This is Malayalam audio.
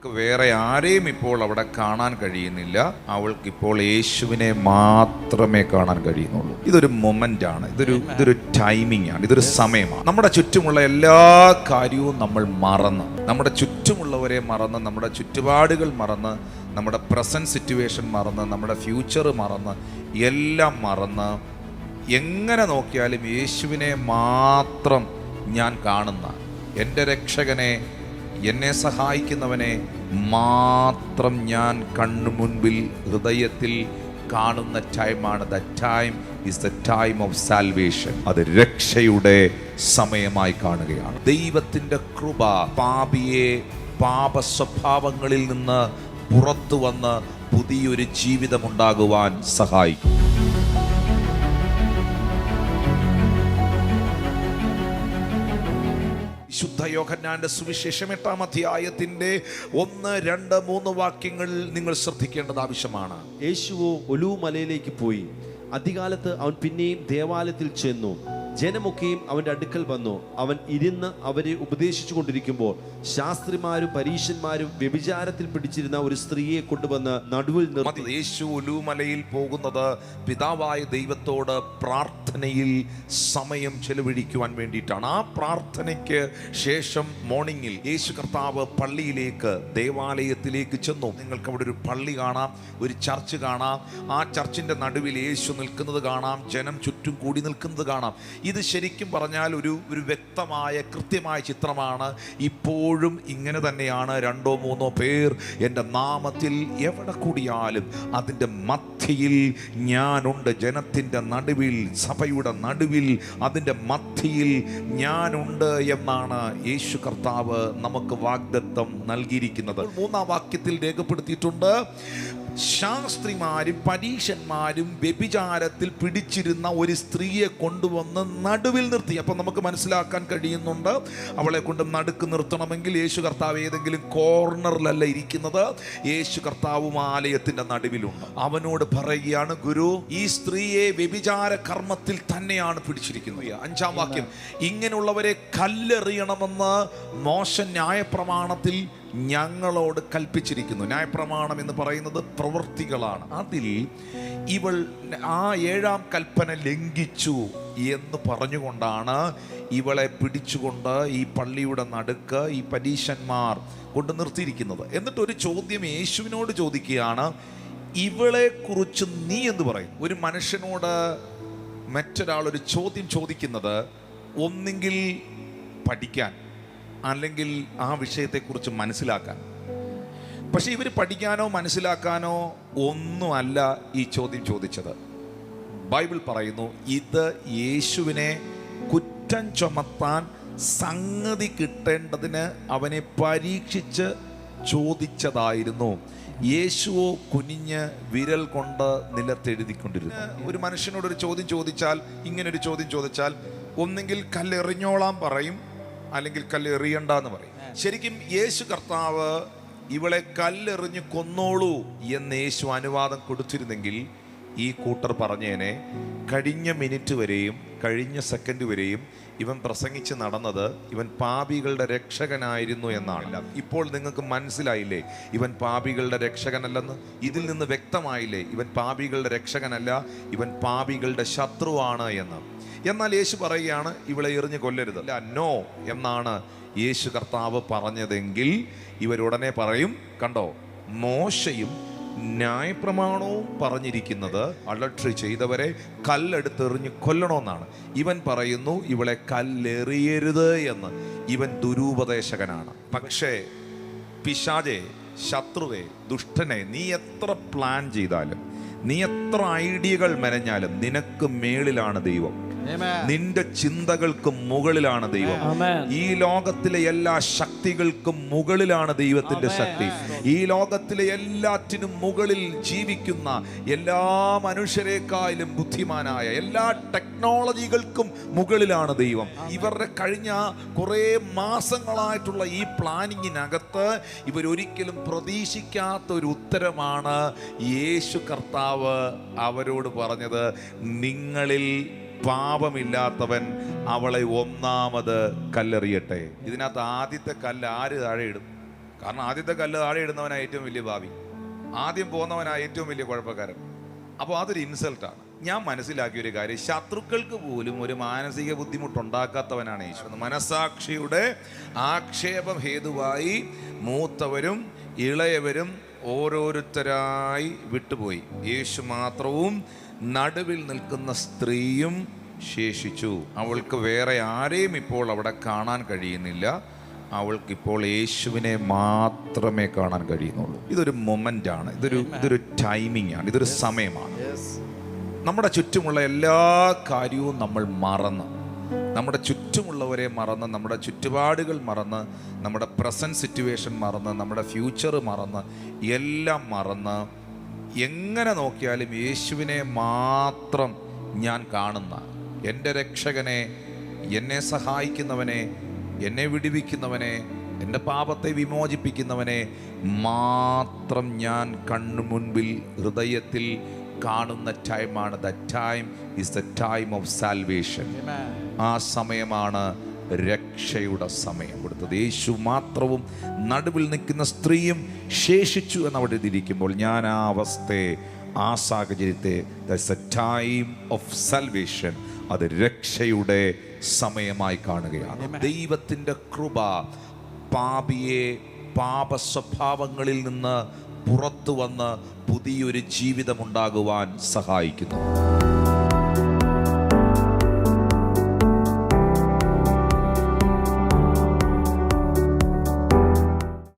അവൾക്ക് വേറെ ആരെയും ഇപ്പോൾ അവിടെ കാണാൻ കഴിയുന്നില്ല. അവൾക്കിപ്പോൾ യേശുവിനെ മാത്രമേ കാണാൻ കഴിയുന്നുള്ളൂ. ഇതൊരു മൊമെന്റ് ആണ്, ഇതൊരു ടൈമിംഗ് ആണ്, ഇതൊരു സമയമാണ്. നമ്മുടെ ചുറ്റുമുള്ള എല്ലാ കാര്യവും നമ്മൾ മറന്ന്, നമ്മുടെ ചുറ്റുമുള്ളവരെ മറന്ന്, നമ്മുടെ ചുറ്റുപാടുകൾ മറന്ന്, നമ്മുടെ പ്രസന്റ് സിറ്റുവേഷൻ മറന്ന്, നമ്മുടെ ഫ്യൂച്ചർ മറന്ന്, എല്ലാം മറന്ന് എങ്ങനെ നോക്കിയാലും യേശുവിനെ മാത്രം ഞാൻ കാണുന്ന, എൻ്റെ രക്ഷകനെ, എന്നെ സഹായിക്കുന്നവനെ മാത്രം ഞാൻ കണ്ണു മുൻപിൽ ഹൃദയത്തിൽ കാണുന്ന ടൈമാണ്. The time is the time of salvation. അത് രക്ഷയുടെ സമയമായി കാണുകയാണ്. ദൈവത്തിൻ്റെ കൃപ പാപിയെ പാപ സ്വഭാവങ്ങളിൽ നിന്ന് പുറത്തു വന്ന് പുതിയൊരു ജീവിതമുണ്ടാകുവാൻ സഹായിക്കും. വിശുദ്ധ യോഹന്നാന്റെ സുവിശേഷം 8-ാം അധ്യായത്തിന്റെ 1, 2, 3 വാക്യങ്ങൾ നിങ്ങൾ ശ്രദ്ധിക്കേണ്ടത് ആവശ്യമാണ്. യേശുവോ ഒലിവ് മലയിലേക്ക് പോയി. അതികാലത്ത് അവൻ പിന്നെയും ദേവാലയത്തിൽ ചെന്നു. ജനമൊക്കെയും അവന്റെ അടുക്കൽ വന്നു. അവൻ ഇരുന്ന് അവരെ ഉപദേശിച്ചു കൊണ്ടിരിക്കുമ്പോൾ ശാസ്ത്രിമാരും പരീശന്മാരും വ്യഭിചാരത്തിൽ പിടിച്ചിരുന്ന ഒരു സ്ത്രീയെ കൊണ്ടുവന്ന് നടുവിൽ നിർത്തി. യേശു ഒലിവ് മലയിൽ പോകുന്നത് പിതാവായ ദൈവത്തോട് പ്രാർത്ഥനയിൽ സമയം ചെലവഴിക്കുവാൻ വേണ്ടിയിട്ടാണ്. ആ പ്രാർത്ഥനയ്ക്ക് ശേഷം മോർണിംഗിൽ യേശു കർത്താവ് പള്ളിയിലേക്ക്, ദേവാലയത്തിലേക്ക് ചെന്നു. നിങ്ങൾക്ക് അവിടെ ഒരു പള്ളി കാണാം, ഒരു ചർച്ച് കാണാം. ആ ചർച്ചിന്റെ നടുവിൽ യേശു നിൽക്കുന്നത് കാണാം, ജനം ചുറ്റും കൂടി നിൽക്കുന്നത് കാണാം. ഇത് ശരിക്കും പറഞ്ഞാൽ ഒരു വ്യക്തമായ കൃത്യമായ ചിത്രമാണ്. ഇപ്പോഴും ഇങ്ങനെ തന്നെയാണ്. 2 or 3 പേർ എൻ്റെ നാമത്തിൽ എവിടെ കൂടിയാലും അതിൻ്റെ മധ്യയിൽ ഞാനുണ്ട്. ജനത്തിൻ്റെ നടുവിൽ, സഭയുടെ നടുവിൽ, അതിൻ്റെ മധ്യയിൽ ഞാനുണ്ട് എന്നാണ് യേശു കർത്താവ് നമുക്ക് വാഗ്ദത്തം നൽകിയിരിക്കുന്നത്. 3-ാം വാക്യത്തിൽ രേഖപ്പെടുത്തിയിട്ടുണ്ട്, ശാസ്ത്രിമാരും പരീശന്മാരും വ്യഭിചാരത്തിൽ പിടിച്ചിരുന്ന ഒരു സ്ത്രീയെ കൊണ്ടുവന്ന് നടുവിൽ നിർത്തി. അപ്പം നമുക്ക് മനസ്സിലാക്കാൻ കഴിയുന്നുണ്ട്, അവളെ കൊണ്ട് നടുക്ക് നിർത്തണമെങ്കിൽ യേശു കർത്താവ് ഏതെങ്കിലും കോർണറിലല്ല ഇരിക്കുന്നത്. യേശു കർത്താവും ആലയത്തിന്റെ നടുവിലുണ്ട്. അവനോട് പറയുകയാണ്, ഗുരു, ഈ സ്ത്രീയെ വ്യഭിചാര കർമ്മത്തിൽ തന്നെയാണ് പിടിച്ചിരിക്കുന്നത്. 5-ാം വാക്യം, ഇങ്ങനെയുള്ളവരെ കല്ലെറിയണമെന്ന് മോശ ന്യായപ്രമാണത്തിൽ ഞങ്ങളോട് കൽപ്പിച്ചിരിക്കുന്നു. ന്യായപ്രമാണം എന്ന് പറയുന്നത് പ്രവൃത്തികളാണ്. അതിൽ ഇവൾ ആ 7-ാം കൽപ്പന ലംഘിച്ചു എന്ന് പറഞ്ഞുകൊണ്ടാണ് ഇവളെ പിടിച്ചുകൊണ്ട് ഈ പള്ളിയുടെ നടുക്ക് ഈ പരീശന്മാർ കൊണ്ട് നിർത്തിയിരിക്കുന്നത്. എന്നിട്ടൊരു ചോദ്യം യേശുവിനോട് ചോദിക്കുകയാണ്, ഇവളെ കുറിച്ച് നീ എന്ത് പറയും? ഒരു മനുഷ്യനോട് മറ്റൊരാളൊരു ചോദ്യം ചോദിക്കുന്നത് ഒന്നെങ്കിൽ പഠിക്കാൻ, അല്ലെങ്കിൽ ആ വിഷയത്തെക്കുറിച്ച് മനസ്സിലാക്കാൻ. പക്ഷെ ഇവർ പഠിക്കാനോ മനസ്സിലാക്കാനോ ഒന്നുമല്ല ഈ ചോദ്യം ചോദിച്ചത്. ബൈബിൾ പറയുന്നു, ഇത് യേശുവിനെ കുറ്റം ചുമത്താൻ സംഗതി കിട്ടേണ്ടതിന് അവനെ പരീക്ഷിച്ച് ചോദിച്ചതായിരുന്നു. യേശുവോ കുനിഞ്ഞ് വിരൽ കൊണ്ട് നിലത്തെഴുതിക്കൊണ്ടിരുന്നു. ഒരു മനുഷ്യനോടൊരു ചോദ്യം ചോദിച്ചാൽ, ഇങ്ങനൊരു ചോദ്യം ചോദിച്ചാൽ, ഒന്നെങ്കിൽ കല്ലെറിഞ്ഞോളാൻ പറയും, അല്ലെങ്കിൽ കല്ലെറിയണ്ടെന്ന് പറയും. ശരിക്കും യേശു കർത്താവ് ഇവളെ കല്ലെറിഞ്ഞ് കൊന്നോളൂ എന്ന് യേശു അനുവാദം കൊടുത്തിരുന്നെങ്കിൽ ഈ കൂട്ടർ പറഞ്ഞേനെ, കഴിഞ്ഞ മിനിറ്റ് വരെയും കഴിഞ്ഞ സെക്കൻഡ് വരെയും ഇവൻ പ്രസംഗിച്ച് നടന്നത് ഇവൻ പാപികളുടെ രക്ഷകനായിരുന്നു എന്നാണ്. ഇപ്പോൾ നിങ്ങൾക്ക് മനസ്സിലായില്ലേ ഇവൻ പാപികളുടെ രക്ഷകനല്ലെന്ന്? ഇതിൽ നിന്ന് വ്യക്തമായില്ലേ ഇവൻ പാപികളുടെ രക്ഷകനല്ല, ഇവൻ പാപികളുടെ ശത്രുവാണ് എന്ന്? എന്നാൽ യേശു പറയുകയാണ്, ഇവളെ എറിഞ്ഞ് കൊല്ലരുത്. അല്ല, നോ എന്നാണ് യേശു കർത്താവ് പറഞ്ഞതെങ്കിൽ ഇവരുടനെ പറയും, കണ്ടോ, മോശയും ന്യായപ്രമാണവും പറഞ്ഞിരിക്കുന്നത് അഡൾട്ടറി ചെയ്തവരെ കല്ലെടുത്തെറിഞ്ഞ് കൊല്ലണമെന്നാണ്. ഇവൻ പറയുന്നു ഇവളെ കല്ലെറിയരുത് എന്ന്. ഇവൻ ദുരുപദേശകനാണ്. പക്ഷേ പിശാചേ, ശത്രുവേ, ദുഷ്ടനെ, നീ എത്ര പ്ലാൻ ചെയ്താലും, നീ എത്ര ഐഡിയകൾ മെനഞ്ഞാലും നിനക്ക് മേളിലാണ് ദൈവം. നിന്റെ ചിന്തകൾക്ക് മുകളിലാണ് ദൈവം. ഈ ലോകത്തിലെ എല്ലാ ശക്തികൾക്കും മുകളിലാണ് ദൈവത്തിന്റെ ശക്തി. ഈ ലോകത്തിലെ എല്ലാറ്റിനും മുകളിൽ ജീവിക്കുന്ന, എല്ലാ മനുഷ്യരെക്കാളും ബുദ്ധിമാനായ, എല്ലാ ടെക്നോളജികൾക്കും മുകളിലാണ് ദൈവം. ഇവരുടെ കഴിഞ്ഞ കുറേ മാസങ്ങളായിട്ടുള്ള ഈ പ്ലാനിങ്ങിനകത്ത് ഇവരൊരിക്കലും പ്രതീക്ഷിക്കാത്ത ഒരു ഉത്തരമാണ് യേശു കർത്താവ് അവരോട് പറഞ്ഞത്. നിങ്ങളിൽ പാപമില്ലാത്തവൻ അവളെ ഒന്നാമത് കല്ലെറിയട്ടെ. ഇതിനകത്ത് ആദ്യത്തെ കല്ല് ആര് താഴെ ഇടും? കാരണം ആദ്യത്തെ കല്ല് താഴെ ഇടുന്നവനാണ് ഏറ്റവും വലിയ ഭാവി, ആദ്യം പോകുന്നവനാണ് ഏറ്റവും വലിയ കുഴപ്പക്കാരൻ. അപ്പോൾ അതൊരു ഇൻസൾട്ടാണ്. ഞാൻ മനസ്സിലാക്കിയ ഒരു കാര്യം, ശത്രുക്കൾക്ക് പോലും ഒരു മാനസിക ബുദ്ധിമുട്ടുണ്ടാക്കാത്തവനാണ് യേശു. മനസാക്ഷിയുടെ ആക്ഷേപം ഹേതുവായി മൂത്തവരും ഇളയവരും ഓരോരുത്തരായി വിട്ടുപോയി. യേശു മാത്രവും നടുവിൽ നിൽക്കുന്ന സ്ത്രീയും ശേഷിച്ചു. അവൾക്ക് വേറെ ആരെയും ഇപ്പോൾ അവിടെ കാണാൻ കഴിയുന്നില്ല. അവൾക്കിപ്പോൾ യേശുവിനെ മാത്രമേ കാണാൻ കഴിയുന്നുള്ളൂ. ഇതൊരു മൊമെൻ്റ് ആണ്, ഇതൊരു ടൈമിംഗ് ആണ്, ഇതൊരു സമയമാണ്. നമ്മുടെ ചുറ്റുമുള്ള എല്ലാ കാര്യവും നമ്മൾ മറന്ന്, നമ്മുടെ ചുറ്റുമുള്ളവരെ മറന്ന്, നമ്മുടെ ചുറ്റുപാടുകൾ മറന്ന്, നമ്മുടെ പ്രസൻറ്റ് സിറ്റുവേഷൻ മറന്ന്, നമ്മുടെ ഫ്യൂച്ചർ മറന്ന്, എല്ലാം മറന്ന് എങ്ങനെ നോക്കിയാലും യേശുവിനെ മാത്രം ഞാൻ കാണുന്ന, എൻ്റെ രക്ഷകനെ, എന്നെ സഹായിക്കുന്നവനെ, എന്നെ വിടുവിക്കുന്നവനെ, എൻ്റെ പാപത്തെ വിമോചിപ്പിക്കുന്നവനെ മാത്രം ഞാൻ കണ്ണു മുൻപിൽ ഹൃദയത്തിൽ കാണുന്ന ടൈമാണ്. The time is the time of salvation. ആ സമയമാണ് രക്ഷയുടെ സമയം കൊടുത്തത്. യേശു മാത്രവും നടുവിൽ നിൽക്കുന്ന സ്ത്രീയും ശേഷിച്ചു എന്നവിടെ ഇരിക്കുമ്പോൾ ഞാൻ ആ അവസ്ഥയെ, ആ സാഹചര്യത്തെ, that's A time of salvation, അത് രക്ഷയുടെ സമയമായി കാണുകയാണ്. ദൈവത്തിൻ്റെ കൃപ പാപിയെ പാപ സ്വഭാവങ്ങളിൽ നിന്ന് പുറത്തു വന്ന് പുതിയൊരു ജീവിതമുണ്ടാകുവാൻ സഹായിക്കുന്നു.